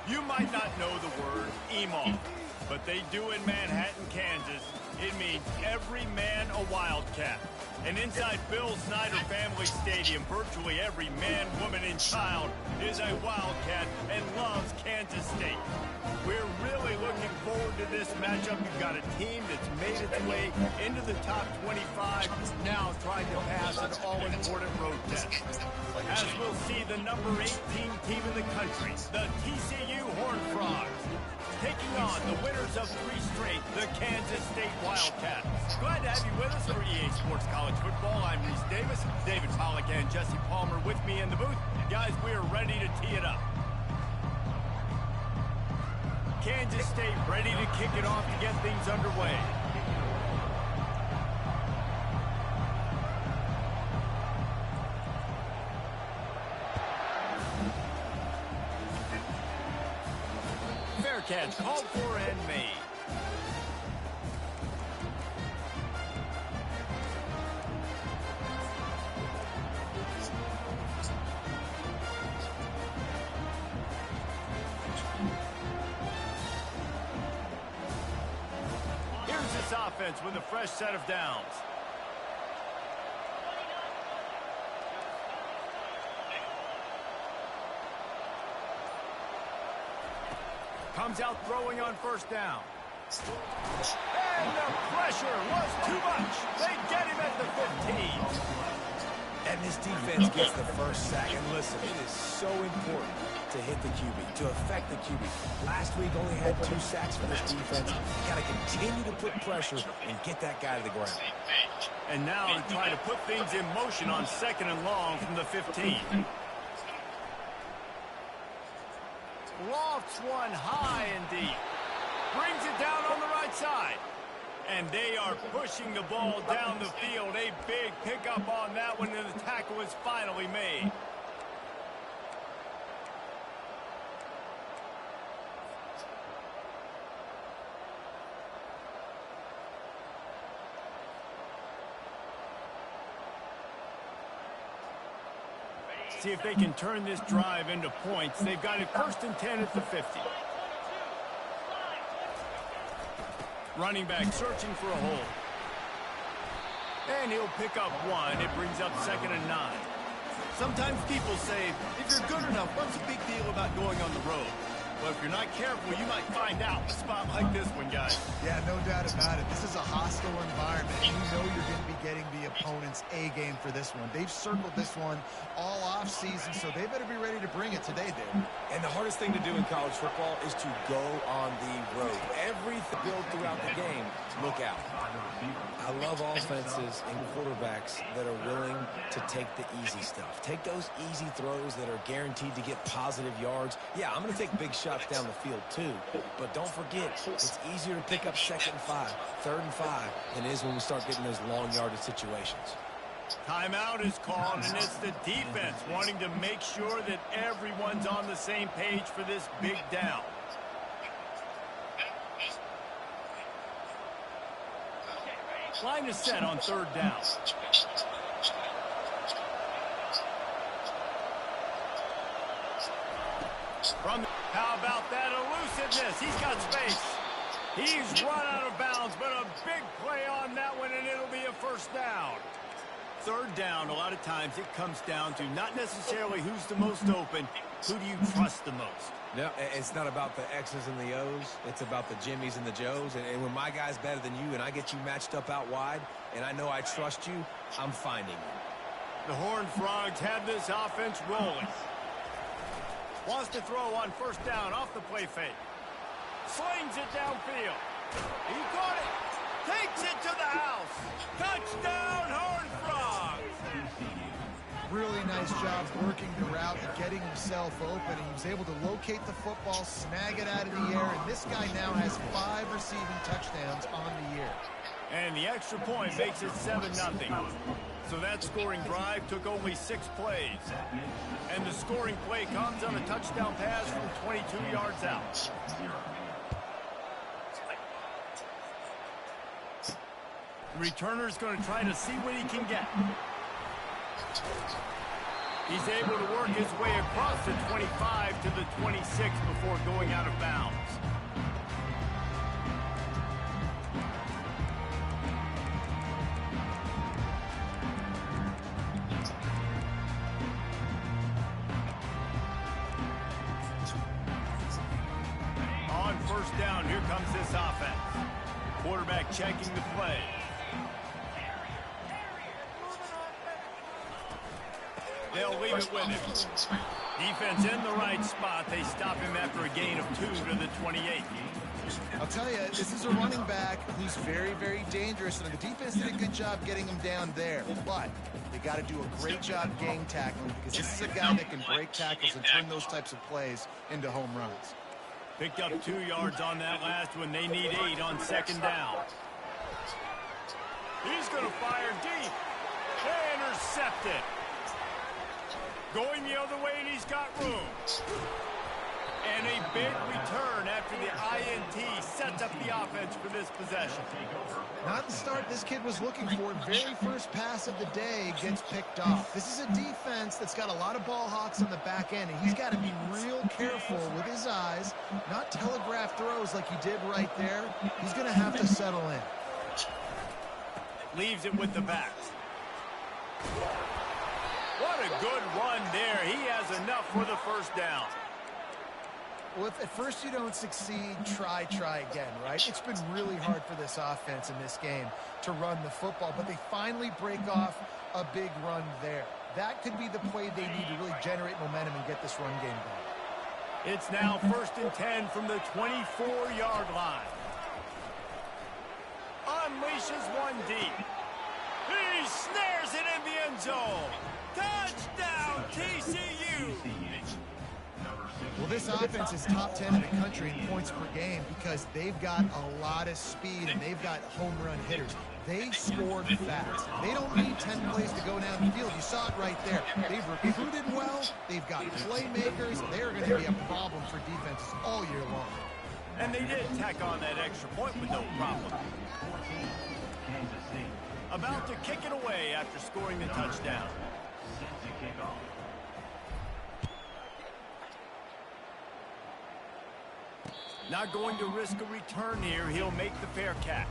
You might not know the word EMAW, but they do in Manhattan, Kansas. It means every man a Wildcat. And inside Bill Snyder Family Stadium, virtually every man, woman, and child is a Wildcat and loves Kansas State. We're really looking forward to this matchup. You've got a team that's made its way into the top 25, now trying to pass an all-important road test. As we'll see the number 18 team in the country, the TCU Horned Frogs, taking on the winners of 3 straight, the Kansas State Wildcats. Glad to have you with us for EA Sports College Football. I'm Reese Davis, David Pollack and Jesse Palmer with me in the booth. Guys, we are ready to tee it up. Kansas State ready to kick it off to get things underway. Bearcats called for and made. Here's this offense with a fresh set of downs. Comes out throwing on first down. And the pressure was too much. They get him at the 15. And this defense gets the first sack. And listen, it is so important to hit the QB, to affect the QB. Last week only had 2 sacks for this defense. You got to continue to put pressure and get that guy to the ground. And now to try to put things in motion on 2nd and long from the 15. Lofts one high and deep. Brings it down on the right side. And they are pushing the ball down the field. A big pickup on that one, and the tackle is finally made. See if they can turn this drive into points. They've got it 1st and 10 at the 50. Running back searching for a hole. And he'll pick up 1. It brings up 2nd and 9. Sometimes people say, if you're good enough, what's the big deal about going on the road? But if you're not careful, you might find out a spot like this one, guys. Yeah, no doubt about it. This is a hostile environment, and you know you're going to be getting the opponent's A game for this one. They've circled this one all off-season, so they better be ready to bring it today, Dave. And the hardest thing to do in college football is to go on the road. Everything built throughout the game, look out. I love offenses and quarterbacks that are willing to take the easy stuff. Take those easy throws that are guaranteed to get positive yards. Yeah, I'm going to take big shots down the field too, but don't forget, it's easier to pick up 2nd and 5, 3rd and 5 than it is when we start getting those long yardage situations. Timeout is called, and it's the defense wanting to make sure that everyone's on the same page for this big down. Line is set on 3rd down. How about that elusiveness? He's got space. He's run out of bounds, but a big play on that one, and it'll be a 1st down. 3rd down, a lot of times it comes down to not necessarily who's the most open, who do you trust the most? No, it's not about the X's and the O's. It's about the Jimmys and the Joes. And when my guy's better than you and I get you matched up out wide and I know I trust you, I'm finding you. The Horned Frogs have this offense rolling. Wants to throw on 1st down off the play fake. Slings it downfield. He caught it. Takes it to the house. Touchdown, Horned Frogs. Really nice job working the route and getting himself open. And he was able to locate the football, snag it out of the air, and this guy now has 5 receiving touchdowns on the year. And the extra point makes it 7-0. So that scoring drive took only 6 plays. And the scoring play comes on a touchdown pass from 22 yards out. The returner's going to try to see what he can get. He's able to work his way across the 25 to the 26 before going out of bounds. On 1st down, here comes this offense. Quarterback checking the play. They'll leave it with him. Defense in the right spot. They stop him after a gain of 2 to the 28. I'll tell you, this is a running back who's very, very dangerous, and the defense did a good job getting him down there. But they got to do a great job gang tackling because this is a guy that can break tackles and turn those types of plays into home runs. Picked up 2 yards on that last one. They need 8 on 2nd down. He's going to fire deep. Intercepted. Going the other way, and he's got room. And a big return after the INT sets up the offense for this possession. Not the start this kid was looking for. Very first pass of the day gets picked off. This is a defense that's got a lot of ball hawks on the back end, and he's got to be real careful with his eyes, not telegraph throws like he did right there. He's going to have to settle in. Leaves it with the backs. What a good run there. He has enough for the 1st down. Well, if at first you don't succeed, try again, right? It's been really hard for this offense in this game to run the football, but they finally break off a big run there. That could be the play they need to really generate momentum and get this run game going. It's now 1st and 10 from the 24-yard line. Unleashes one deep. He snares it in the end zone. Touchdown, TCU! Well, this offense is top 10 in the country in points per game because they've got a lot of speed and they've got home run hitters. They scored fast. They don't need 10 plays to go down the field. You saw it right there. They've recruited well. They've got playmakers. They're going to be a problem for defenses all year long. And they did tack on that extra point with no problem. About to kick it away after scoring the touchdown. Not going to risk a return here. He'll make the fair catch.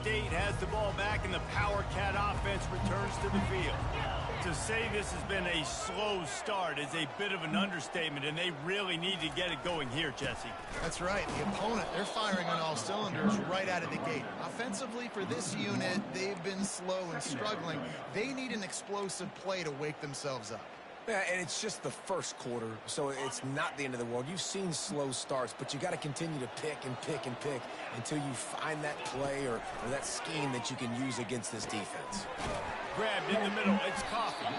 State has the ball back, and the Power Cat offense returns to the field. To say this has been a slow start is a bit of an understatement, and they really need to get it going here, Jesse. That's right. The opponent, they're firing on all cylinders right out of the gate. Offensively, for this unit, they've been slow and struggling. They need an explosive play to wake themselves up. Yeah, and it's just the first quarter, so it's not the end of the world. You've seen slow starts, but you got to continue to pick and pick and pick until you find that play or that scheme that you can use against this defense. Grabbed in the middle, it's Coffee.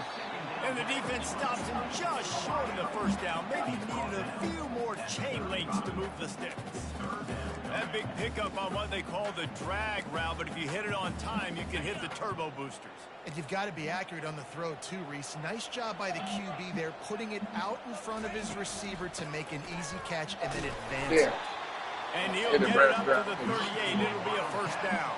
And the defense stops him just short of the first down. Maybe needed a few more chain links to move the sticks. That big pickup on what they call the drag route, but if you hit it on time, you can hit the turbo boosters. And you've got to be accurate on the throw, too, Reese. Nice job by the QB there, putting it out in front of his receiver to make an easy catch and then advance it. And he'll get it up to the 38. It'll be a first down.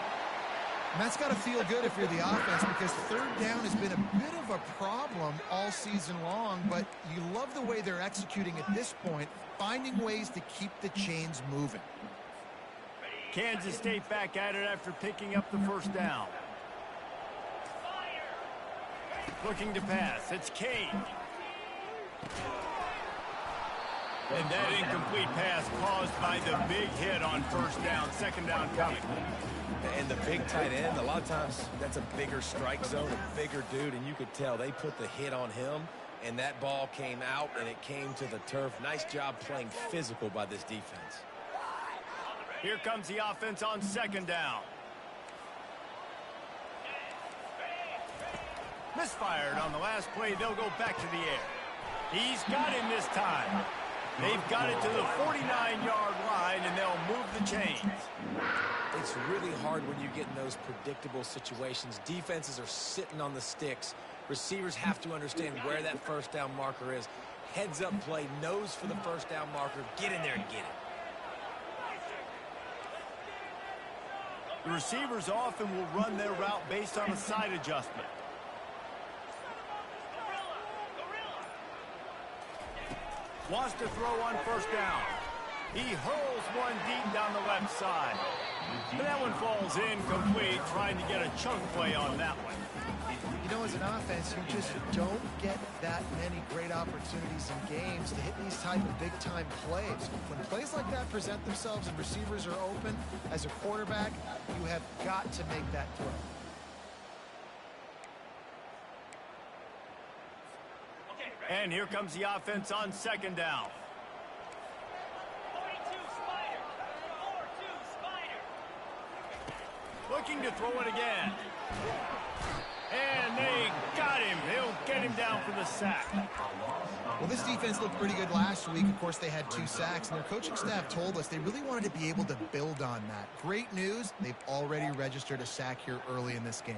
And that's got to feel good if you're the offense, because third down has been a bit of a problem all season long, but you love the way they're executing at this point, finding ways to keep the chains moving. Kansas State back at it after picking up the first down. Looking to pass. It's Kane. And that incomplete pass caused by the big hit on first down. Second down coming. And the big tight end, a lot of times that's a bigger strike zone, a bigger dude, and you could tell they put the hit on him, and that ball came out, and it came to the turf. Nice job playing physical by this defense. Here comes the offense on second down. Misfired on the last play. They'll go back to the air. He's got him this time. They've got it to the 49-yard line, and they'll move the chains. It's really hard when you get in those predictable situations. Defenses are sitting on the sticks. Receivers have to understand where that first down marker is. Heads-up play, nose for the first down marker. Get in there and get it. The receivers often will run their route based on a side adjustment. Wants to throw on first down. He hurls one deep down the left side. But that one falls incomplete, trying to get a chunk play on that one. You know, as an offense, you just don't get that many great opportunities in games to hit these type of big-time plays. When plays like that present themselves and receivers are open, as a quarterback, you have got to make that throw. And here comes the offense on second down. Looking to throw it again. And they got him. He'll get him down for the sack. Well, this defense looked pretty good last week. Of course, they had 2 sacks, and their coaching staff told us they really wanted to be able to build on that. Great news, they've already registered a sack here early in this game.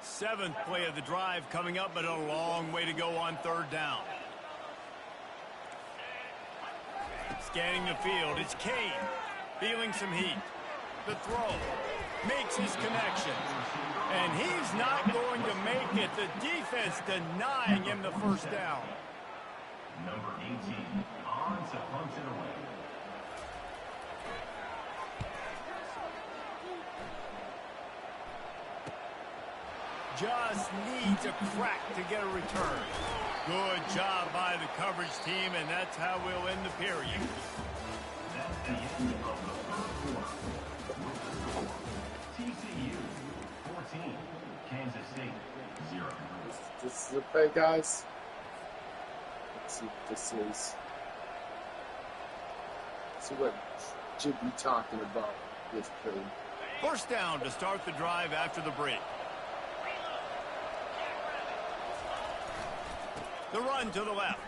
7th play of the drive coming up, but a long way to go on third down. Scanning the field, it's Kane. Feeling some heat. The throw. Makes his connection. And he's not going to make it. The defense denying him the first down. Number 18, on to punt it away. Just needs a crack to get a return. Good job by the coverage team, and that's how we'll end the period. That's the end of the first quarter. TCU 14, Kansas State 0. This is the play, guys. Let's see what this is. Let's see what Jib be talking about this play. First down to start the drive after the break. The run to the left.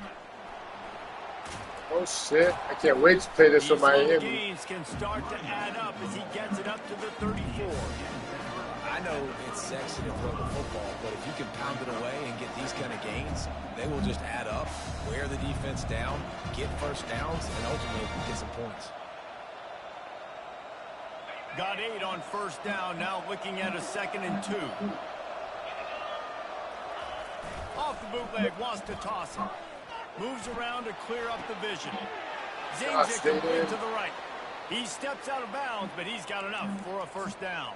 Oh shit! I can't wait to play this with Miami. Gains can start to add up as he gets it up to the 34. I know it's sexy to throw the football, but if you can pound it away and get these kind of gains, they will just add up, wear the defense down, get first downs, and ultimately get some points. Got 8 on first down, now looking at a 2nd and 2. Off the bootleg, wants to toss it. Moves around to clear up the vision. Zings it complete to the right. He steps out of bounds, but he's got enough for a first down.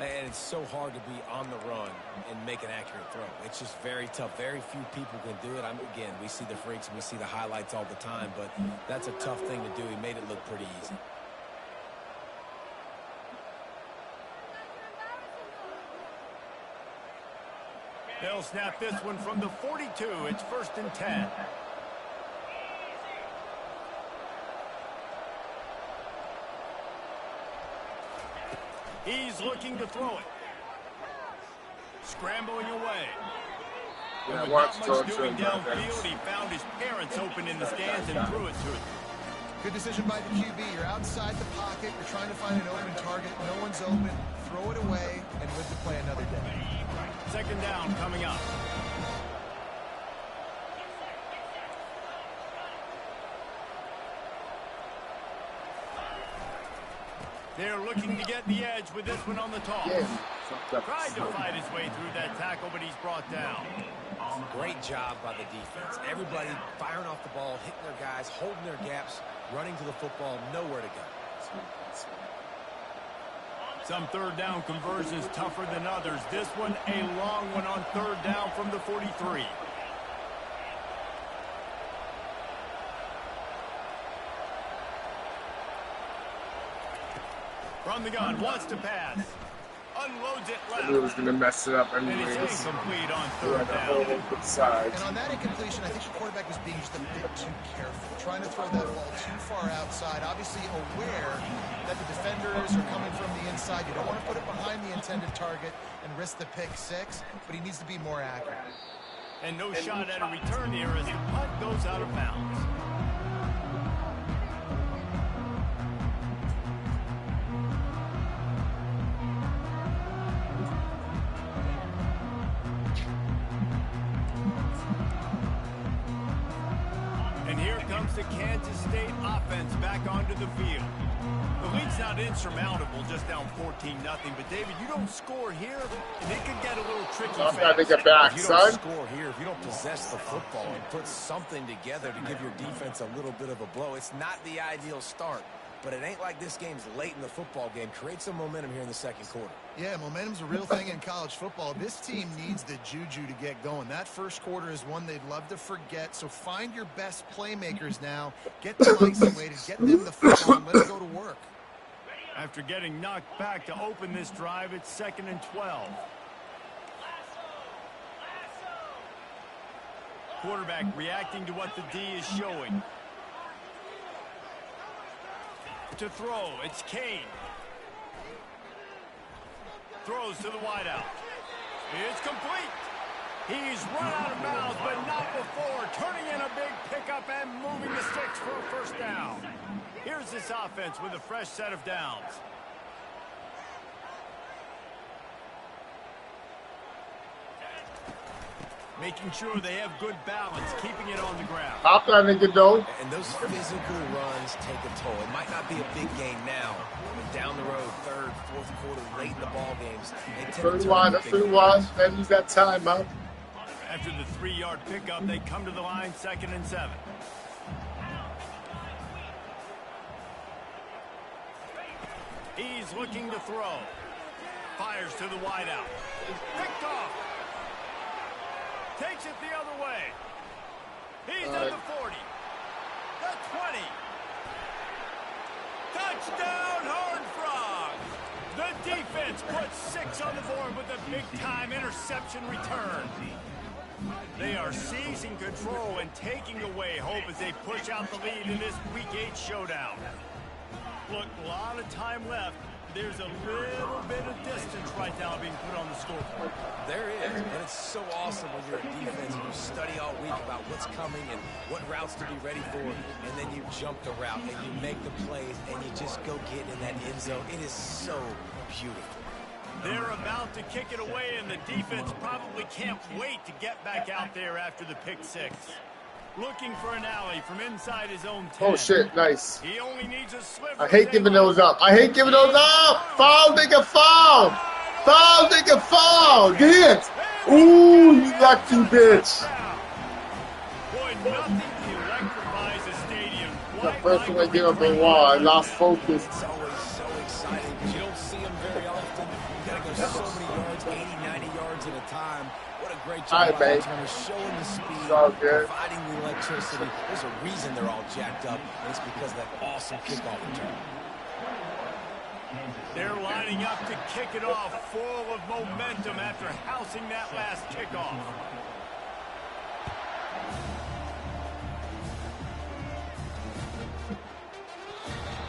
And it's so hard to be on the run and make an accurate throw. It's just very tough. Very few people can do it. Again, we see the freaks and we see the highlights all the time, but that's a tough thing to do. He made it look pretty easy. They'll snap this one from the 42. It's 1st and 10. He's looking to throw it. Scrambling away. Yeah, With watch not much George doing doing that. downfield, he found his parents open in the stands and threw it to him. Good decision by the QB. You're outside the pocket. You're trying to find an open target. No one's open. Throw it away and live to play another day. 2nd down coming up. They're looking to get the edge with this one on the toss. Yeah. Tried to fight his way through that tackle, but he's brought down. Great job by the defense. Everybody firing off the ball, hitting their guys, holding their gaps, running to the football, nowhere to go. Some 3rd down conversions tougher than others. This one, a long one on 3rd down from the 43. From the gun, wants to pass. Unloads it I knew it was left. going to mess it up And anyways. it's incomplete on We're 3rd at the whole down. open side. And on that incompletion, I think the quarterback was being just a bit too careful, trying to throw that ball too far outside, obviously aware that the defenders are coming from the inside. You don't want to put it behind the intended target and risk the pick six, but he needs to be more accurate. And no shot at a return here as the punt goes out of bounds. And here comes the Kansas State offense back onto the field. The lead's not insurmountable, just down 14-0. But, David, you don't score here, and it could get a little tricky I'm trying to fast. get back, If you don't son. score here, if you don't possess the football and put something together to give your defense a little bit of a blow, it's not the ideal start. But it ain't like this game's late in the football game. Create some momentum here in the 2nd quarter. Yeah, momentum's a real thing in college football. This team needs the juju to get going. That 1st quarter is one they'd love to forget. So find your best playmakers now. Get them isolated. Get them the football and let it go to work. After getting knocked back to open this drive, it's 2nd and 12. Quarterback reacting to what the D is showing. To throw, it's Kane. Throws to the wideout. It's complete. He's run out of bounds, but not before. Turning in a big pickup and moving the sticks for a 1st down. Here's this offense with a fresh set of downs. Making sure they have good balance, keeping it on the ground. Hop that nigga, though. And those physical runs take a toll. It might not be a big game now, but down the road, 3rd, 4th quarter, late in the ball games, they tend to Third turn one, into big 3 1. Then use that time, huh? After the 3-yard pickup, they come to the line, 2nd and 7. He's looking to throw. Fires to the wideout. Picked off. Takes it the other way. He's at the 40. The 20. Touchdown, Horned Frogs. The defense puts 6 on the board with a big-time interception return. They are seizing control and taking away hope as they push out the lead in this Week 8 showdown. Look, a lot of time left. There's a little bit of distance right now being put on the scoreboard. There is, but it's so awesome when you're a defense and you study all week about what's coming and what routes to be ready for, and then you jump the route and you make the plays and you just go get in that end zone. It is so beautiful. They're about to kick it away, and the defense probably can't wait to get back out there after the pick six. Looking for an alley from inside his own 10. Oh, shit. Nice. He only needs a sliver. I hate giving those up. I hate giving those up. Foul, nigga, foul. Foul, nigga, foul. Get it. Ooh, you lucky bitch. Boy, nothing electrifies a stadium. The first one I give up a wall. I lost focus. It's always so exciting because you don't see them very often. You got to go All right, man. Showing the speed, It's all good. providing the electricity. There's a reason they're all jacked up, and it's because of that awesome kickoff return. They're lining up to kick it off, full of momentum after housing that last kickoff.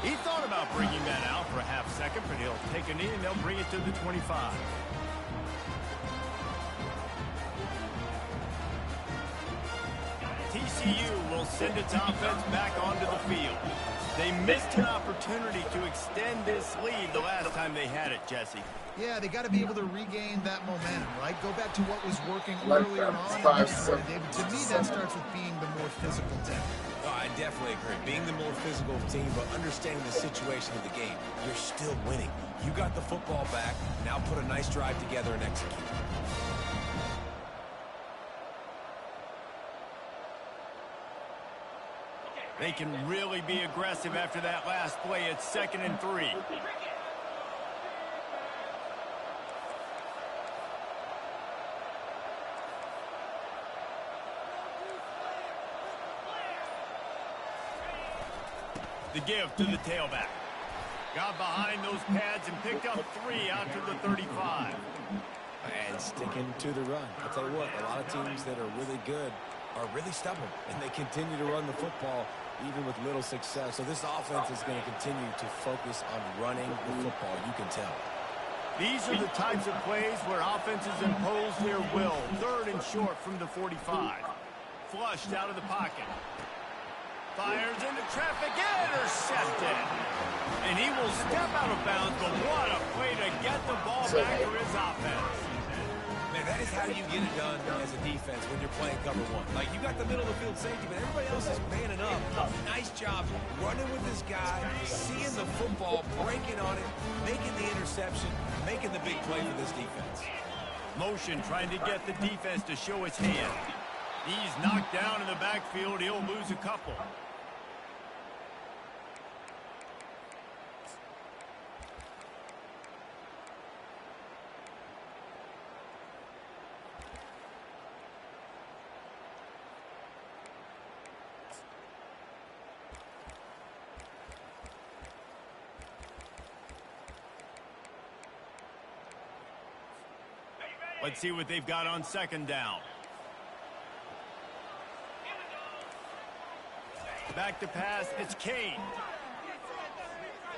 He thought about bringing that out for a half second, but he'll take a knee and they'll bring it to the 25. TCU will send its offense back onto the field. They missed an opportunity to extend this lead the last time they had it, Jesse. Yeah, they got to be able to regain that momentum, right? Go back to what was working Like earlier that. on. 5 David, to me, that starts with being the more physical team. Oh, I definitely agree. Being the more physical team, but understanding the situation of the game. You're still winning. You got the football back. Now put a nice drive together and execute. They can really be aggressive after that last play. It's 2nd and 3. The give to the tailback. Got behind those pads and picked up 3 out to the 35. And sticking to the run. I'll tell you what, a lot of teams that are really good are really stubborn, and they continue to run the football even with little success. So this offense is going to continue to focus on running the football. You can tell. These are the types of plays where offenses impose their will. 3rd and short from the 45. Flushed out of the pocket. Fires into traffic, intercepted. And he will step out of bounds, but what a play to get the ball back to his offense. Man, that is how you get it done as a defense when you're playing cover 1. Like, you got the middle of the field safety, but everybody else is manning up. Nice job running with this guy, seeing the football, breaking on it, making the interception, making the big play for this defense. Motion trying to get the defense to show his hand. He's knocked down in the backfield. He'll lose a couple. Let's see what they've got on 2nd down. Back to pass, it's Kane.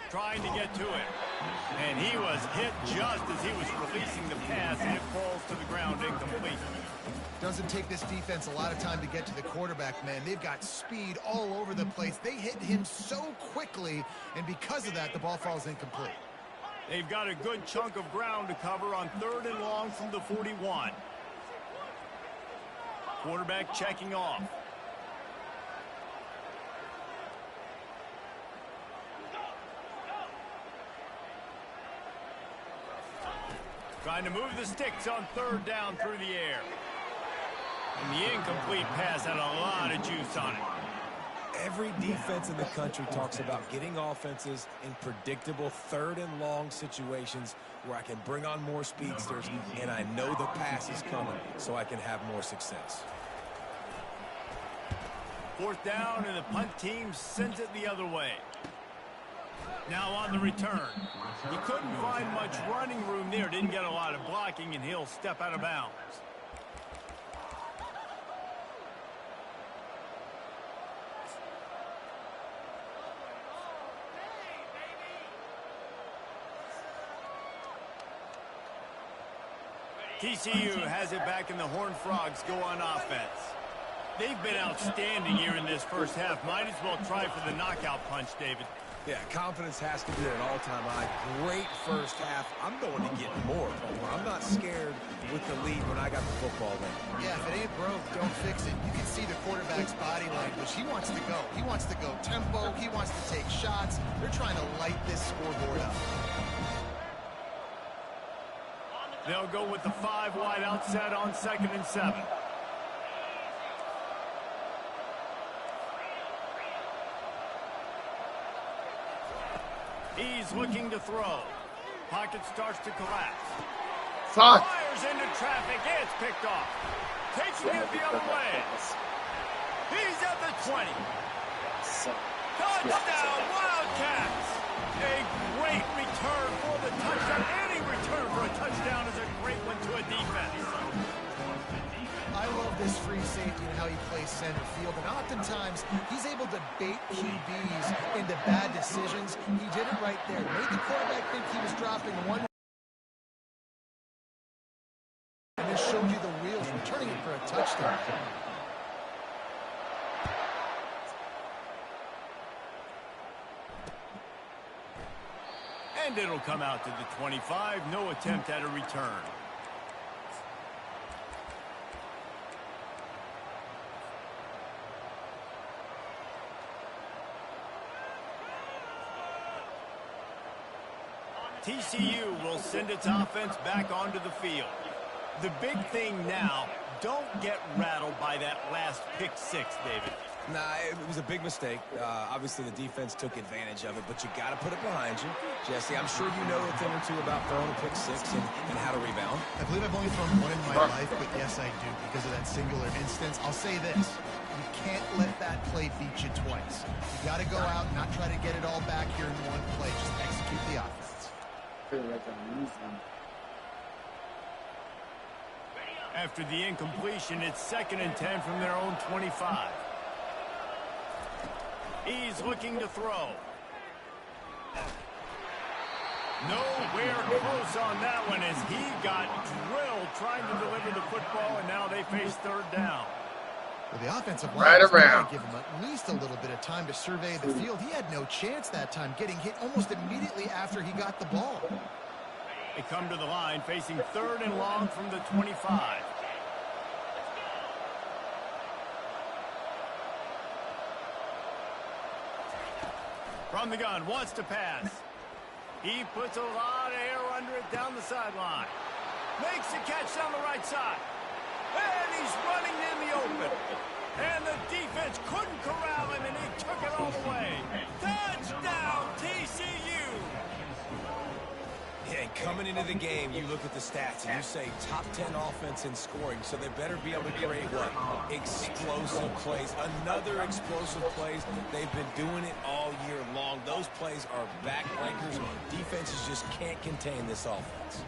Trying to get to it. And he was hit just as he was releasing the pass, and it falls to the ground incomplete. Doesn't take this defense a lot of time to get to the quarterback, man. They've got speed all over the place. They hit him so quickly, and because of that, the ball falls incomplete. They've got a good chunk of ground to cover on 3rd and long from the 41. Quarterback checking off. Trying to move the sticks on 3rd down through the air. And the incomplete pass had a lot of juice on it. Every defense in the country talks about getting offenses in predictable 3rd and long situations where I can bring on more speedsters and I know the pass is coming so I can have more success. 4th down, and the punt team sends it the other way. Now on the return. He couldn't find much running room there. Didn't get a lot of blocking, and he'll step out of bounds. TCU has it back, and the Horned Frogs go on offense. They've been outstanding here in this first half. Might as well try for the knockout punch, David. Yeah, confidence has to be at an all-time high. Great first half. I'm going to get more. I'm not scared with the lead when I got the football in. Yeah, if it ain't broke, don't fix it. You can see the quarterback's body language. He wants to go. He wants to go tempo. He wants to take shots. They're trying to light this scoreboard up. They'll go with the 5 wide outset on 2nd and 7. He's looking to throw. Pocket starts to collapse. Fuck. Fires into traffic. It's picked off. Taking it the other way. He's at the 20. Touchdown, Wildcats. A great return for the touchdown. Any return for a touchdown is a great one to a defense. I love this free safety and how he plays center field, and oftentimes he's able to bait QBs into bad decisions. He did it right there. Made the quarterback think he was dropping one, and then showed you the wheels, returning it for a touchdown. And it'll come out to the 25. No attempt at a return. TCU will send its offense back onto the field. The big thing now, don't get rattled by that last pick six, David. Nah, it was a big mistake. Obviously, the defense took advantage of it, but you got to put it behind you. Jesse, I'm sure you know a thing or two about throwing a pick six and how to rebound. I believe I've only thrown one in my life, but yes, I do, because of that singular instance. I'll say this. You can't let that play beat you twice. You got to go out and not try to get it all back here in one play. Just execute the offense. After the incompletion, it's 2nd and 10 from their own 25. He's looking to throw. Nowhere close on that one as he got drilled trying to deliver the football, and now they face 3rd down. Well, the offensive Right line around. give him at least a little bit of time to survey the field. He had no chance that time, getting hit almost immediately after he got the ball. They come to the line facing 3rd and long from the 25. From the gun, wants to pass. He puts a lot of air under it down the sideline. Makes the catch down the right side. And he's running in the open. And the defense couldn't corral him, and he took it all the way. Touchdown, TCU! Yeah, and coming into the game, you look at the stats and you say top 10 offense in scoring, so they better be able to create what? Explosive plays. Another explosive plays. They've been doing it all year long. Those plays are backbreakers. Defenses just can't contain this offense.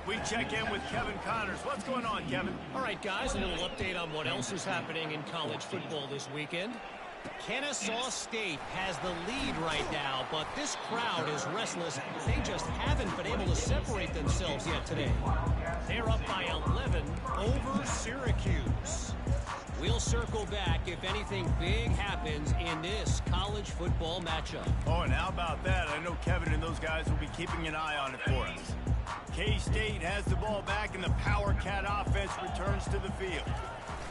We check in with Kevin Connors. What's going on, Kevin? All right, guys, a little update on what else is happening in college football this weekend. Kennesaw State has the lead right now, but this crowd is restless. They just haven't been able to separate themselves yet today. They're up by 11 over Syracuse. We'll circle back if anything big happens in this college football matchup. Oh, and how about that? I know Kevin and those guys will be keeping an eye on it for us. K-State has the ball back, and the Power Cat offense returns to the field.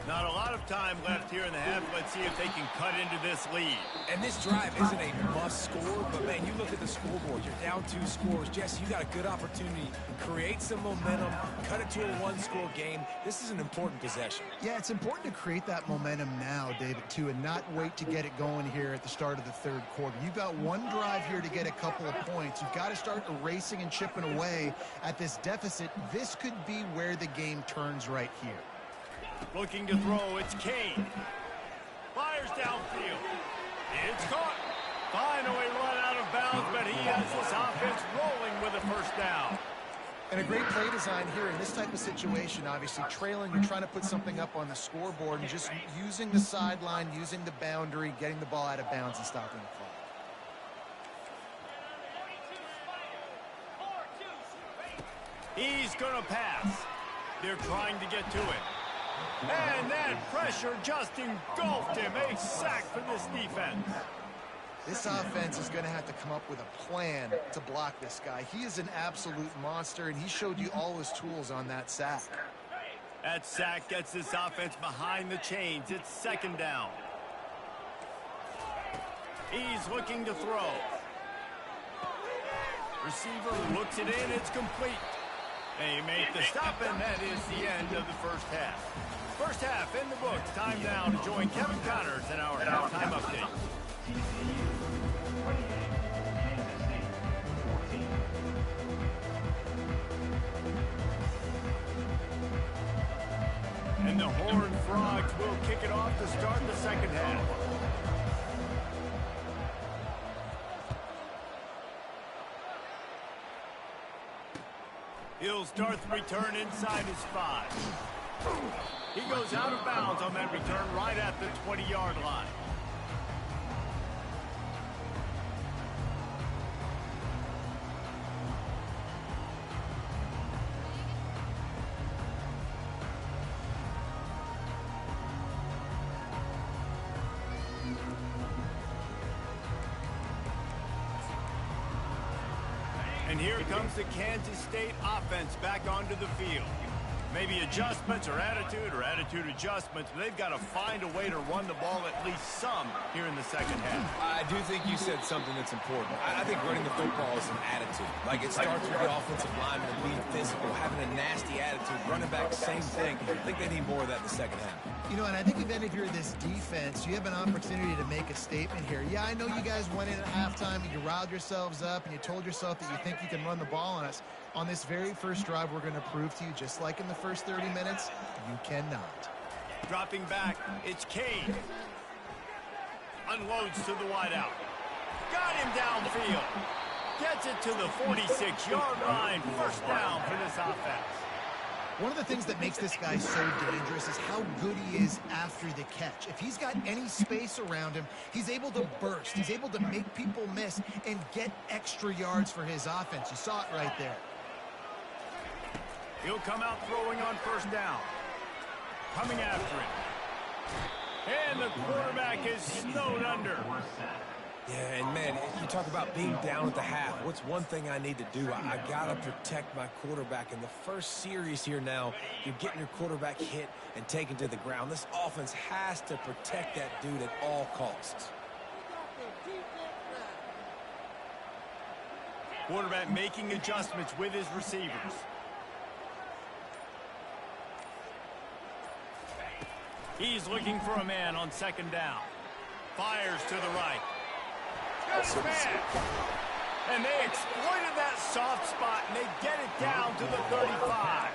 Not a lot of time left here in the half. Let's see if they can cut into this lead. And this drive isn't a must score, but man, you look at the scoreboard, you're down 2 scores. Jesse, you got a good opportunity to create some momentum, cut it to a 1-score game. This is an important possession. Yeah, it's important to create that momentum now, David, too, and not wait to get it going here at the start of the 3rd quarter. You've got one drive here to get a couple of points. You've got to start erasing and chipping away at this deficit. This could be where the game turns right here. Looking to throw, it's Kane. Fires downfield. It's caught. Finally run out of bounds, but he has this offense rolling with a 1st down. And a great play design here in this type of situation. Obviously, trailing, you're trying to put something up on the scoreboard and just using the sideline, using the boundary, getting the ball out of bounds and stopping the clock. He's going to pass. They're trying to get to it. And that pressure just engulfed him. A sack for this defense. This offense is going to have to come up with a plan to block this guy. He is an absolute monster, and he showed you all his tools on that sack. That sack gets this offense behind the chains. It's 2nd down. He's looking to throw. Receiver looks it in. It's complete. They make the stop, and that is the end of the 1st half. 1st half in the books. Time now to join Kevin Connors in our halftime update. And the Horned Frogs will kick it off to start the second half. He'll start the return inside his 5. He goes out of bounds on that return right at the 20-yard line. And here comes the Kansas State offense back onto the field. Maybe adjustments or attitude adjustments, but they've got to find a way to run the ball at least some here in the second half. I do think you said something that's important. I think running the football is an attitude. Like, it starts with the offensive lineman being physical, having a nasty attitude. Running back, same thing. I think they need more of that in the second half. You know, and I think if you're this defense, you have an opportunity to make a statement here. Yeah, I know you guys went in at halftime and you riled yourselves up and you told yourself that you think you can run the ball on us. On this very first drive, we're going to prove to you, just like in the first 30 minutes, you cannot. Dropping back, it's Cade. Unloads to the wideout. Got him downfield. Gets it to the 46-yard line. First down for this offense. One of the things that makes this guy so dangerous is how good he is after the catch. If he's got any space around him, he's able to burst. He's able to make people miss and get extra yards for his offense. You saw it right there. He'll come out throwing on first down. Coming after him. And the quarterback is snowed under. Yeah, and man, you talk about being down at the half. What's one thing I need to do? I got to protect my quarterback. In the first series here now, you're getting your quarterback hit and taken to the ground. This offense has to protect that dude at all costs. Quarterback making adjustments with his receivers. He's looking for a man on second down. Fires to the right. Good man. And they exploited that soft spot, and they get it down to the 35.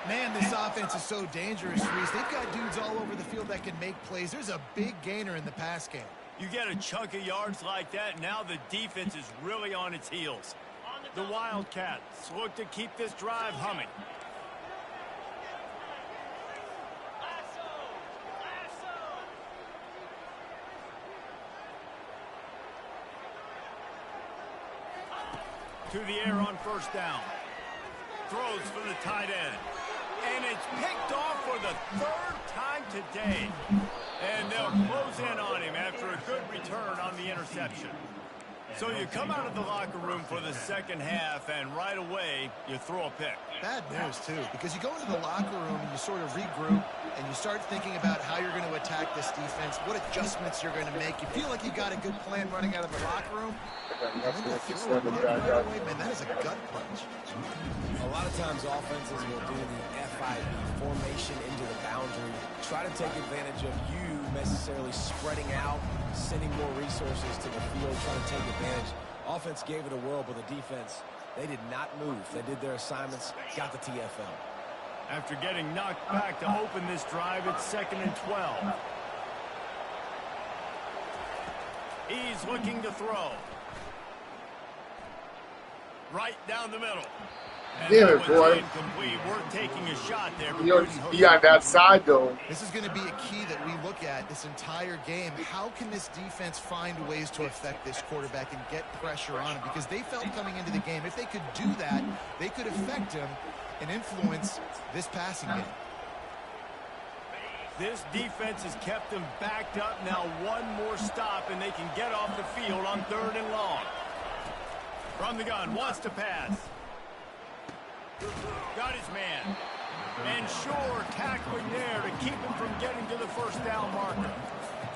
Man, this offense is so dangerous, Reese. They've got dudes all over the field that can make plays. There's a big gainer in the pass game. You get a chunk of yards like that, now the defense is really on its heels. The Wildcats look to keep this drive humming. To the air on first down. Throws for the tight end. And it's picked off for the third time today. And they'll close in on him after a good return on the interception. So you come out of the locker room for the second half, and right away, you throw a pick. Bad news, too, because you go into the locker room and you sort of regroup, and you start thinking about how you're going to attack this defense, what adjustments you're going to make. You feel like you got a good plan running out of the locker room. And then you throw it right away, man, that is a gut punch. A lot of times offenses will do the FIB, formation into the boundary, try to take advantage of you necessarily spreading out, sending more resources to the field, trying to take advantage. Offense gave it a whirl, but the defense, they did not move. They did their assignments, got the TFL. After getting knocked back to open this drive, it's 2nd and 12. He's looking to throw. Right down the middle. Damn it, boy. Incomplete. We're taking a shot there. You know, be on that side, though. This is going to be a key that we look at this entire game. How can this defense find ways to affect this quarterback and get pressure on him? Because they felt coming into the game, if they could do that, they could affect him and influence this passing game. This defense has kept them backed up. Now one more stop, and they can get off the field on 3rd and long. From the gun, wants to pass. Got his man. And sure, tackling there to keep him from getting to the first down marker.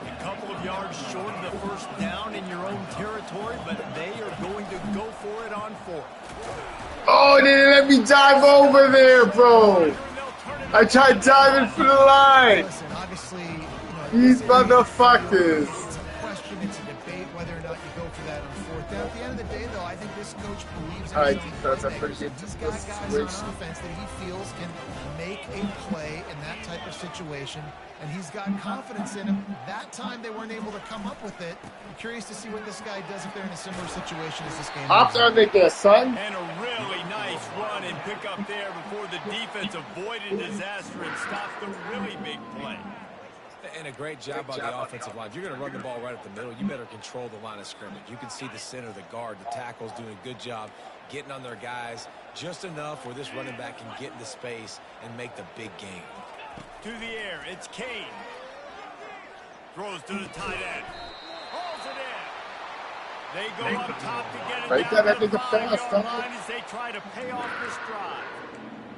A couple of yards short of the first down in your own territory, but they are going to go for it on 4th. Oh, they didn't let me dive over there, bro. I tried diving for the line. Listen, obviously, These motherfuckers. It's a question, it's a debate whether or not you go for that on 4th down. At the end of the day, though, I think this coach believes high zone defense. I playmakers. forget He's this got guys on situation. offense that he feels can make a play in that type of situation, and he's got confidence in him. That time they weren't able to come up with it. I'm curious to see what this guy does if they're in a similar situation as this game. Ops on their son. And a really nice run and pick up there before the defense avoided disaster and stopped the really big play. And a great job by the offensive line. If you're going to run the ball right at the middle, you better control the line of scrimmage. You can see the center, the guard, the tackles doing a good job getting on their guys just enough where this running back can get into space and make the big game. To the air, it's Kane. Throws to the tight end. Holds it in. They go up top to get it Right down there, to the that nigga fast, 5-yard huh? line as they try to pay off this drive.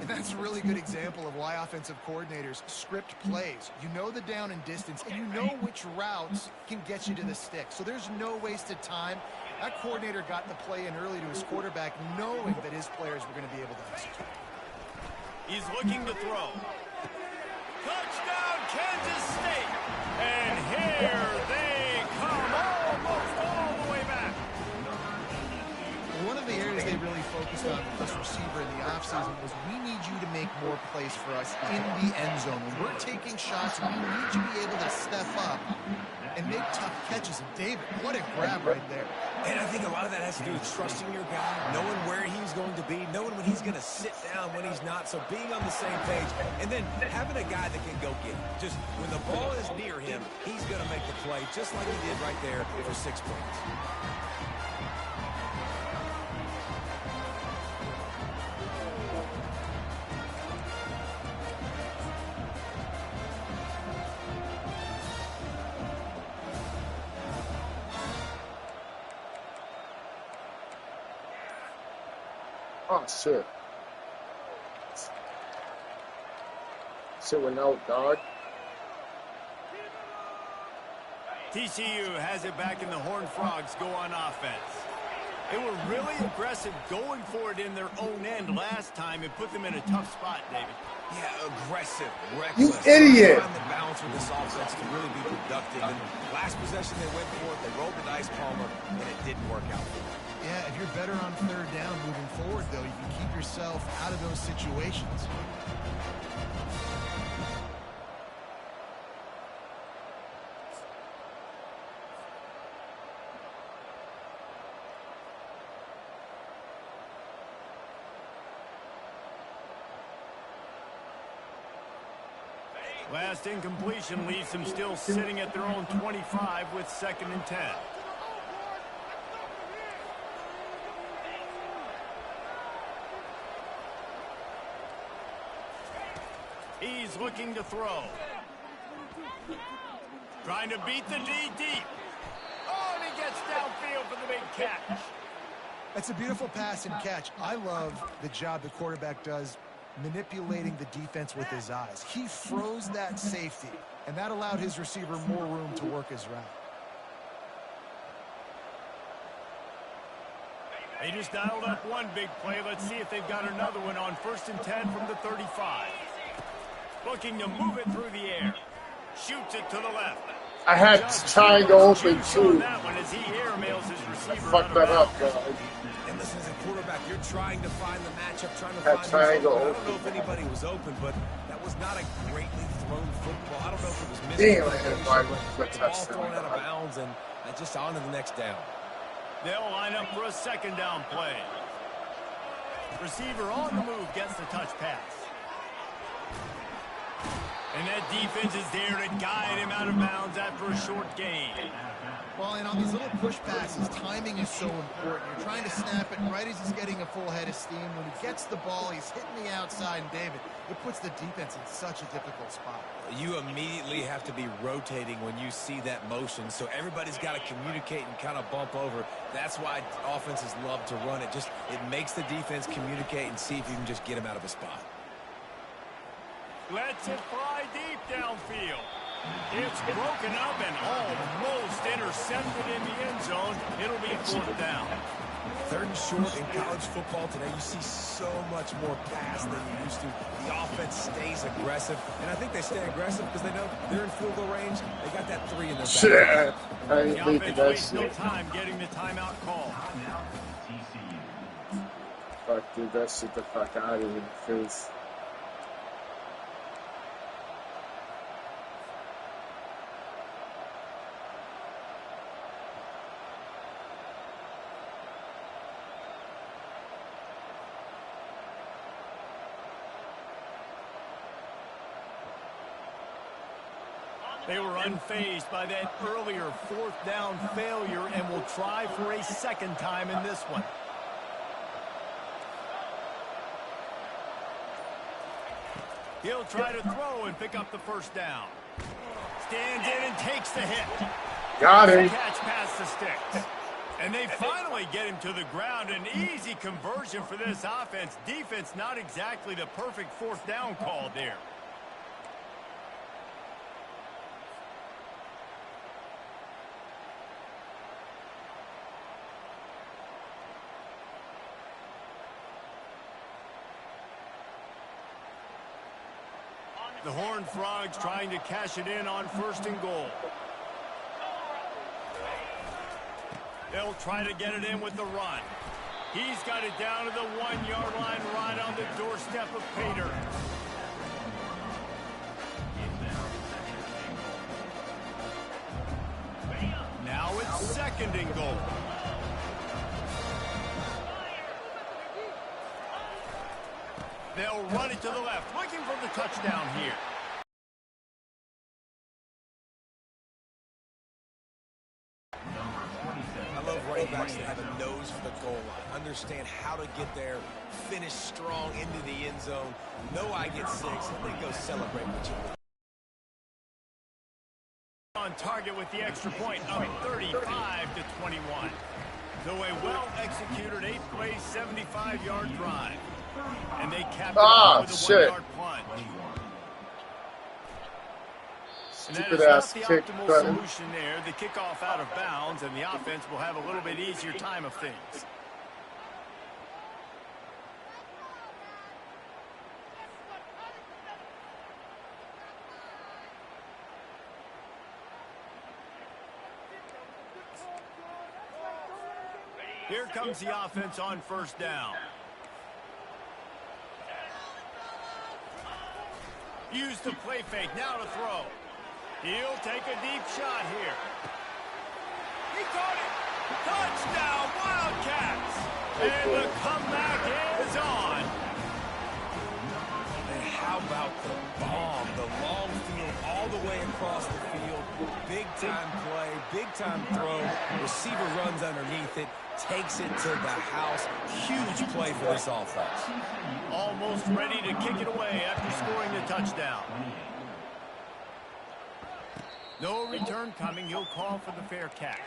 And that's a really good example of why offensive coordinators script plays. You know the down and distance, and you know which routes can get you to the stick. So there's no wasted time. That coordinator got the play in early to his quarterback, knowing that his players were going to be able to execute. He's looking to throw. Touchdown, Kansas State. And here they come, almost all the way back. One of the areas they really focused on with this receiver in the offseason was we need you to make more plays for us in the end zone. When we're taking shots, we need you to be able to step up and make tough catches. And David, what a grab right there. And I think a lot of that has to do with trusting your guy, knowing where he's going to be, knowing when he's going to sit down, when he's not. So being on the same page, and then having a guy that can go get it. Just when the ball is near him, he's going to make the play, just like he did right there for 6 points. Oh shit. Shit went out, dog. TCU has it back and the Horned Frogs go on offense. They were really aggressive going for it in their own end last time. It put them in a tough spot, David. Yeah, aggressive, You reckless. idiot. Find the balance with this offense to really be productive. And last possession they went for it, they rolled the dice, Palmer, and it didn't work out for them. Yeah, if you're better on third down moving forward, though, you can keep yourself out of those situations. Last incompletion leaves them still sitting at their own 25 with 2nd and 10. He's looking to throw. Trying to beat the D deep. Oh, and he gets downfield for the big catch. That's a beautiful pass and catch. I love the job the quarterback does manipulating the defense with his eyes. He froze that safety, and that allowed his receiver more room to work his route. They just dialed up one big play. Let's see if they've got another one on 1st and 10 from the 35. Looking to move it through the air. Shoots it to the left. I had triangle open too. That one as he airmails his receiver. Fuck that up, guys. And listen, as a quarterback, you're trying to find the matchup, trying to That find triangle who's open. I don't open. know if anybody was open, but that was not a greatly thrown football. I don't know if it was Damn, missing. I hit my The ball touchdown. thrown out of bounds, and just on to the next down. They'll line up for a 2nd down play. Receiver on the move gets the touch pass. And that defense is there to guide him out of bounds after a short gain. Well, and on these little push passes, timing is so important. You're trying to snap it right as he's getting a full head of steam. When he gets the ball, he's hitting the outside, and David, it puts the defense in such a difficult spot. You immediately have to be rotating when you see that motion, so everybody's got to communicate and kind of bump over. That's why offenses love to run it. It makes the defense communicate and see if you can just get him out of a spot. Lets it fly deep downfield. It's broken up and almost intercepted in the end zone. It'll be 4th down. 3rd and short in college football today. You see so much more pass than you used to. The offense stays aggressive, and I think they stay aggressive because they know they're in field goal range. They got that 3 in their back. Shit. I The ain't thinking offense that wastes no shit. time getting the timeout call. fuck, dude. That shit the fuck out of your face. They were unfazed by that earlier fourth down failure and will try for a second time in this one. He'll try to throw and pick up the first down. Stands in and takes the hit. Got him. Catch past the sticks. And they finally get him to the ground. An easy conversion for this offense. Defense not exactly the perfect fourth down call there. The Horned Frogs trying to cash it in on 1st and goal. They'll try to get it in with the run. He's got it down to the 1-yard line right on the doorstep of Pater. Now it's 2nd and goal. They'll run it to the left, looking for the touchdown here. I love running backs that have a nose for the goal line, understand how to get there, finish strong into the end zone, know I get 6, and then go celebrate with you. On target with the extra point of 35-21. So a well-executed 8-play, 75-yard drive. And they capped it with a 1-yard plunge. Stupid ass the kick optimal button. solution there. The kickoff out of bounds, and the offense will have a little bit easier time of things. Here comes the offense on 1st down. Use the play fake, now to throw. He'll take a deep shot here. He caught it. Touchdown, Wildcats. And the comeback is on. And how about the bomb, the long field all the way across the field. Big-time play, big-time throw. Receiver runs underneath it, takes it to the house. Huge play for this offense. Almost ready to kick it away after scoring the touchdown. No return coming. He'll call for the fair catch.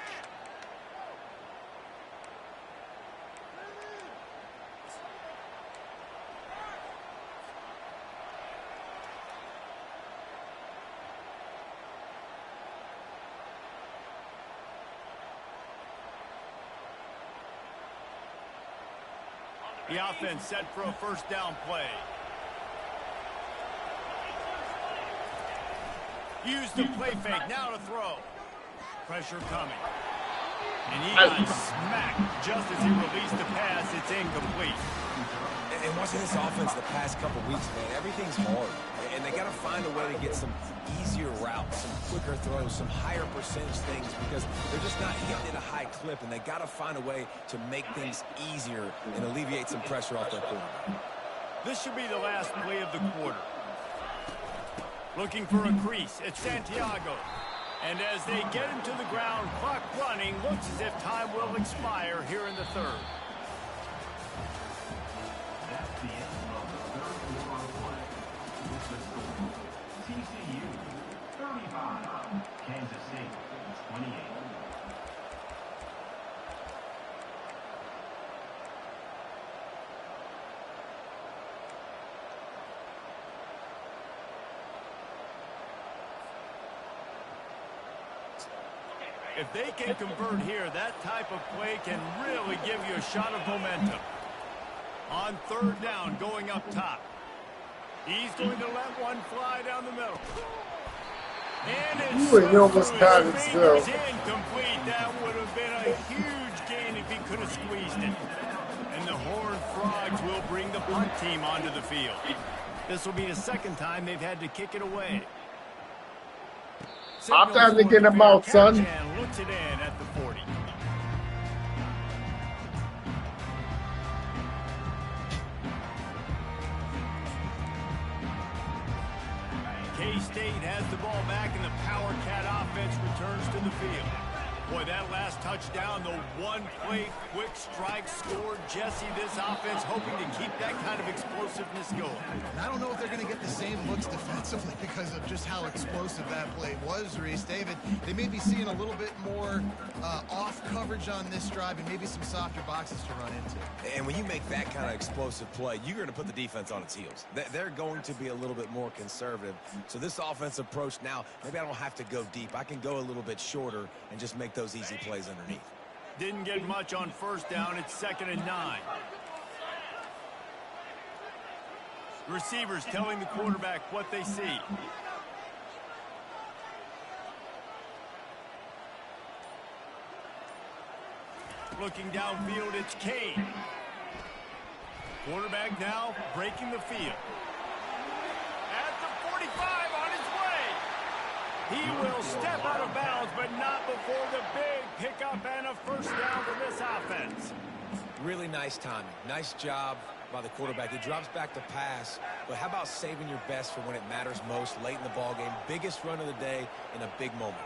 The offense set for a 1st down play. Use the play fake, now to throw. Pressure coming. And he got smacked just as he released the pass. It's incomplete. And watching this offense the past couple weeks, man, everything's hard. And they got to find a way to get some easier routes, some quicker throws, some higher percentage things because they're just not hitting at a high clip. And they got to find a way to make things easier and alleviate some pressure off their quarterback. This should be the last play of the quarter. Looking for a crease. It's Santiago. And as they get him to the ground, clock running, looks as if time will expire here in the 3rd. That's the end of the 3rd quarter of play. With the score, TCU 35, Kansas State 28. If they can convert here, that type of play can really give you a shot of momentum. On 3rd down, going up top. He's going to let one fly down the middle. And it's He almost got it still. incomplete. That would have been a huge gain if he could have squeezed it. And the Horned Frogs will bring the punt team onto the field. This will be the second time they've had to kick it away. Half time to get them out, son. And looks it in at the 40. K-State has the ball back, and the Power Cat offense returns to the field. Boy, that last touchdown, the one-play quick strike scored. Jesse, this offense hoping to keep that kind of explosiveness going. And I don't know if they're going to get the same looks defensively because of just how explosive that play was, Reese. David, they may be seeing a little bit more off coverage on this drive and maybe some softer boxes to run into. And when you make that kind of explosive play, you're going to put the defense on its heels. They're going to be a little bit more conservative. So this offensive approach now, maybe I don't have to go deep. I can go a little bit shorter and just make those easy plays underneath. Didn't get much on first down. It's 2nd and 9. Receivers telling the quarterback what they see. Looking downfield, it's Kane. Quarterback now breaking the field. At the 45, on his way. He will step out of bounds, but not before the big pickup and a first down for this offense. Really nice timing. Nice job by the quarterback. He drops back to pass, but how about saving your best for when it matters most late in the ball game? Biggest run of the day in a big moment.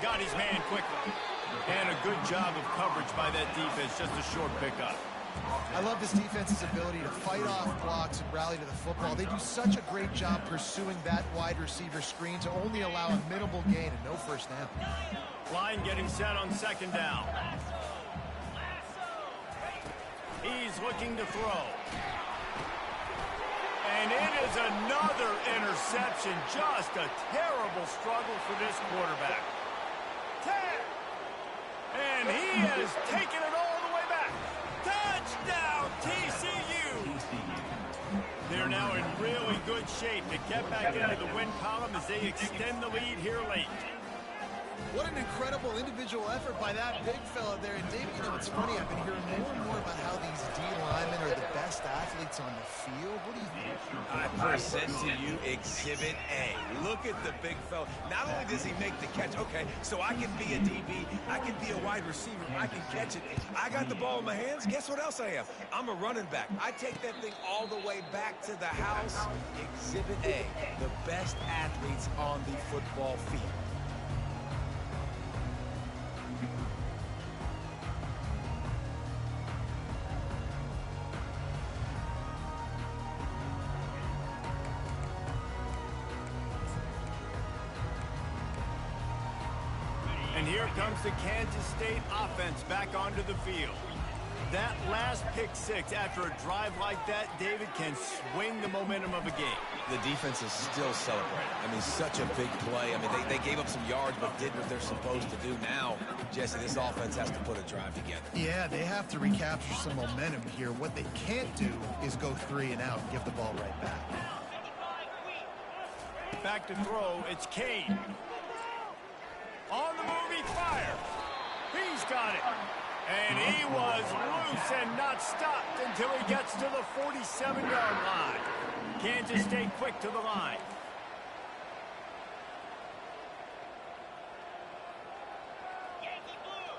Got his man quickly. And a good job of coverage by that defense. Just a short pickup. I love this defense's ability to fight off blocks and rally to the football. They do such a great job pursuing that wide receiver screen to only allow a minimal gain and no first down. Line getting set on 2nd down. He's looking to throw. And it is another interception. Just a terrible struggle for this quarterback. And he has taken it all the way back. Touchdown, TCU. They're now in really good shape to get back into the win column as they extend the lead here late. What an incredible individual effort by that big fella there. And David, you know, it's funny, I've been hearing more and more about how these D linemen are the best athletes on the field. What do you think? I present to you Exhibit A. Look at the big fella. Not only does he make the catch, okay, so I can be a DB, I can be a wide receiver, I can catch it. I got the ball in my hands. Guess what else I am? I'm a running back. I take that thing all the way back to the house. Exhibit A, the best athletes on the football field. And here comes the Kansas State offense back onto the field. That last pick six after a drive like that, David, can swing the momentum of a game. The defense is still celebrating. I mean, such a big play. I mean, they gave up some yards but did what they're supposed to do. Now, Jesse, this offense has to put a drive together. Yeah, they have to recapture some momentum here. What they can't do is go 3 and out and give the ball right back. Back to throw, it's Kane. On the move, he fires. He's got it. And he was loose and not stopped until he gets to the 47-yard line. Kansas State quick to the line. Yankee blue!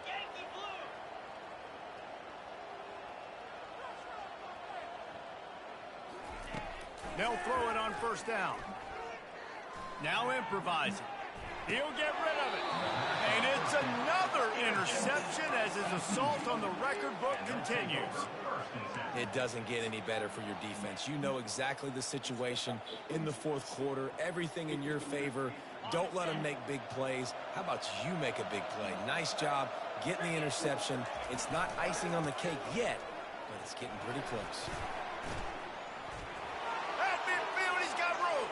Yankee blue! They'll throw it on first down. Now improvising. He'll get rid of it. And it's another interception as his assault on the record book continues. It doesn't get any better for your defense. You know exactly the situation in the fourth quarter. Everything in your favor. Don't let them make big plays. How about you make a big play? Nice job getting the interception. It's not icing on the cake yet, but it's getting pretty close. At midfield, he's got room.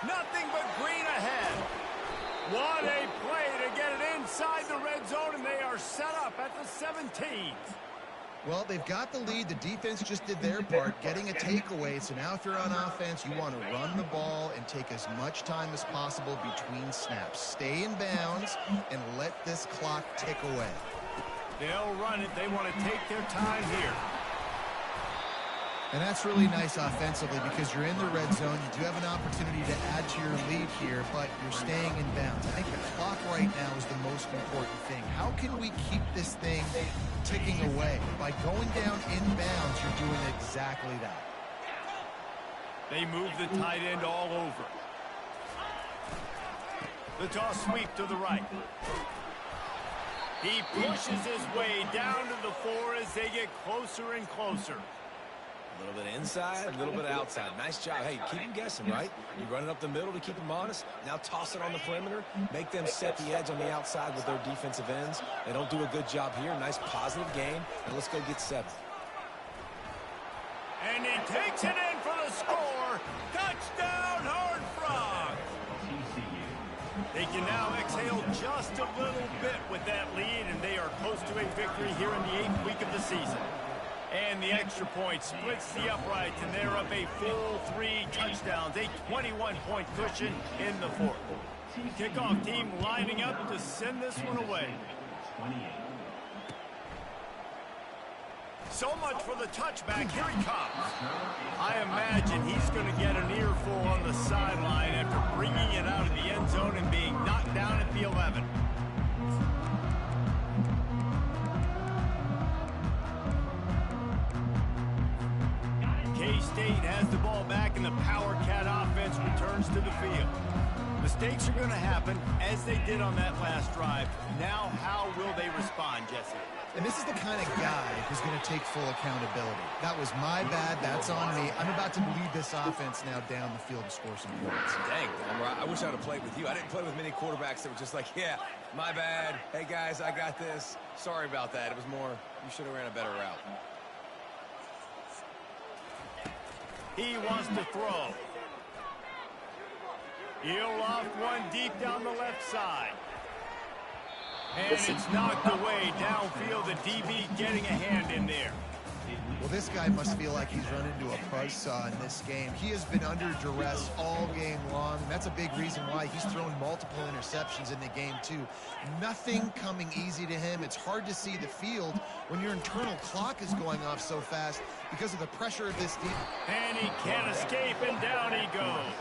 Nothing but green ahead. What a play to get it inside the red zone, and they are set up at the 17. Well, they've got the lead. The defense just did their part, getting a takeaway. So now if you're on offense, you want to run the ball and take as much time as possible between snaps. Stay in bounds and let this clock tick away. They'll run it. They want to take their time here. And that's really nice offensively because you're in the red zone. You do have an opportunity to add to your lead here, but you're staying in bounds. I think the clock right now is the most important thing. How can we keep this thing ticking away? By going down in bounds, you're doing exactly that. They move the tight end all over. The toss sweep to the right. He pushes his way down to the 4 as they get closer and closer. A little bit inside, a little bit outside. Nice job. Hey, keep them guessing, right? You run it up the middle to keep them honest. Now toss it on the perimeter. Make them set the edge on the outside with their defensive ends. They don't do a good job here. Nice positive game. And let's go get 7. And he takes it in for the score. Touchdown, Horned Frogs. They can now exhale just a little bit with that lead, and they are close to a victory here in the 8th week of the season. And the extra point splits the uprights, and they're up a full 3 touchdowns, a 21-point cushion in the 4th. Kickoff team lining up to send this one away. So much for the touchback. Here he comes. I imagine he's going to get an earful on the sideline after bringing it out of the end zone and being knocked down at the 11. K-State has the ball back, and the Power Cat offense returns to the field. Mistakes are going to happen, as they did on that last drive. Now, how will they respond, Jesse? And this is the kind of guy who's going to take full accountability. That was my bad. That's on me. I'm about to lead this offense now down the field to score some points. Dang, I wish I would have played with you. I didn't play with many quarterbacks that were just like, yeah, my bad. Hey, guys, I got this. Sorry about that. It was more, you should have ran a better route. He wants to throw. He'll loft one deep down the left side. And it's knocked away downfield. The DB getting a hand in there. Well, this guy must feel like he's run into a buzzsaw in this game. He has been under duress all game long. That's a big reason why he's thrown multiple interceptions in the game, too. Nothing coming easy to him. It's hard to see the field when your internal clock is going off so fast because of the pressure of this defense. And he can't escape, and down he goes.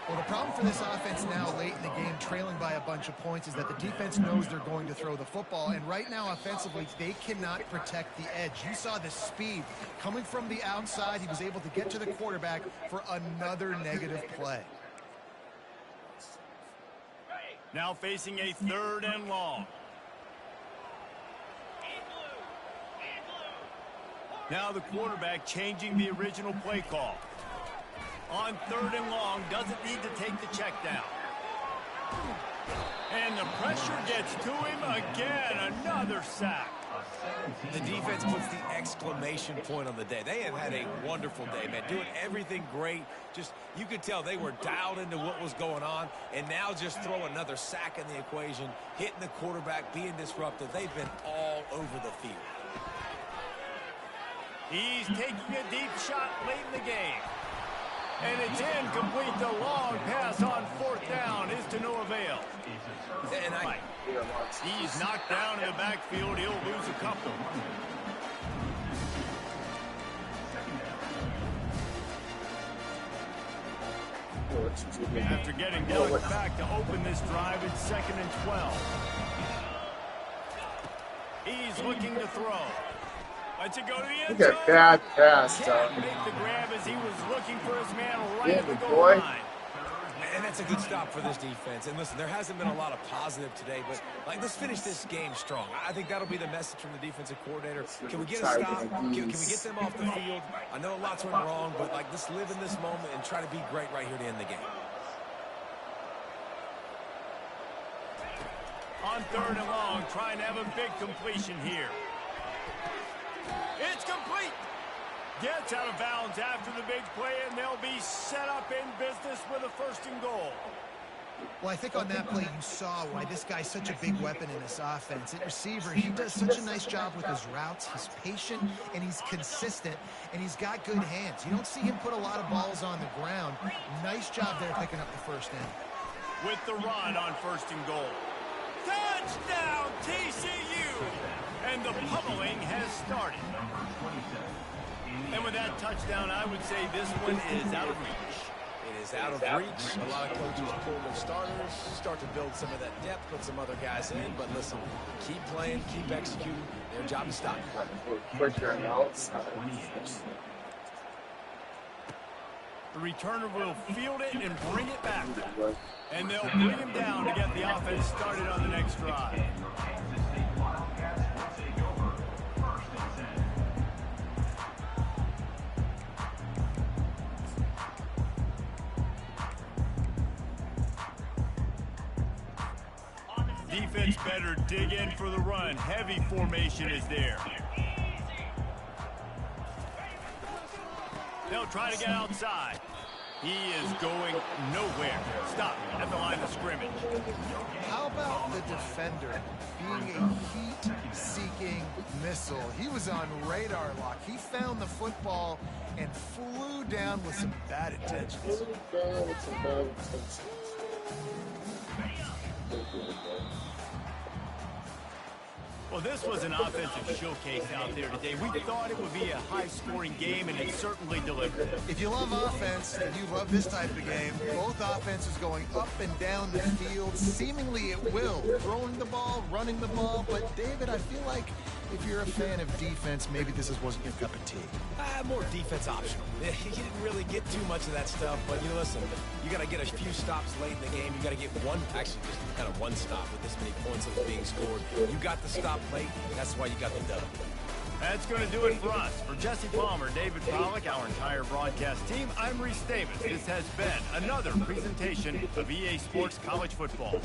Well, the problem for this offense now, late in the game, trailing by a bunch of points, is that the defense knows they're going to throw the football. And right now, offensively, they cannot protect the edge. You saw the speed coming from the outside. He was able to get to the quarterback for another negative play. Now facing a 3rd and long. Now the quarterback changing the original play call. On 3rd and long, doesn't need to take the check down. And the pressure gets to him again. Another sack. The defense puts the exclamation point on the day. They have had a wonderful day, man. Doing everything great. Just, you could tell they were dialed into what was going on. And now just throw another sack in the equation. Hitting the quarterback, being disruptive. They've been all over the field. He's taking a deep shot late in the game. And it's incomplete. The long pass on 4th down is to no avail. And he's knocked down in the backfield. He'll lose a couple. After getting down back to open this drive, it's 2nd and 12. He's looking to throw. Let's it go to the end zone. Look at that pass, Can't make the grab as he was looking for his man right at the goal line. And that's a good stop for this defense. And listen, there hasn't been a lot of positive today, but like, let's finish this game strong. I think that'll be the message from the defensive coordinator. Can we get a stop? Can we get them off the field? I know lots went wrong, but like, let's live in this moment and try to be great right here to end the game. On 3rd and long, trying to have a big completion here. It's complete. Gets out of bounds after the big play, and they'll be set up in business with a 1st and goal. Well, I think on that play you saw why this guy's such a big weapon in this offense. At receiver, he does such a nice job with his routes. He's patient, and he's consistent, and he's got good hands. You don't see him put a lot of balls on the ground. Nice job there picking up the first down. With the run on 1st and goal. Touchdown, TCU! And the pummeling has started. And with that touchdown, I would say this one is out of reach. It is out of reach. A lot of coaches pull their starters, start to build some of that depth, put some other guys in. But listen, keep playing, keep executing. Their job is stop. The returner will field it and bring it back. And they'll bring him down to get the offense started on the next drive. Defense better dig in for the run. Heavy formation is there. They'll try to get outside. He is going nowhere. Stop at the line of scrimmage. How about the defender being a heat-seeking missile? He was on radar lock. He found the football and flew down with some bad intentions. Well, this was an offensive showcase out there today. We thought it would be a high-scoring game, and it certainly delivered. If you love offense and you love this type of game, both offenses going up and down the field, seemingly at will, throwing the ball, running the ball. But, David, I feel like if you're a fan of defense, maybe this wasn't your cup of tea. More defense optional. He didn't really get too much of that stuff, but you listen, you got to get a few stops late in the game. You got to get one, actually just kind of one stop with this many points that was being scored. You got the stop late. That's why you got the dub. That's going to do it for us. For Jesse Palmer, David Pollack, our entire broadcast team, I'm Reese Davis. This has been another presentation of EA Sports College Football.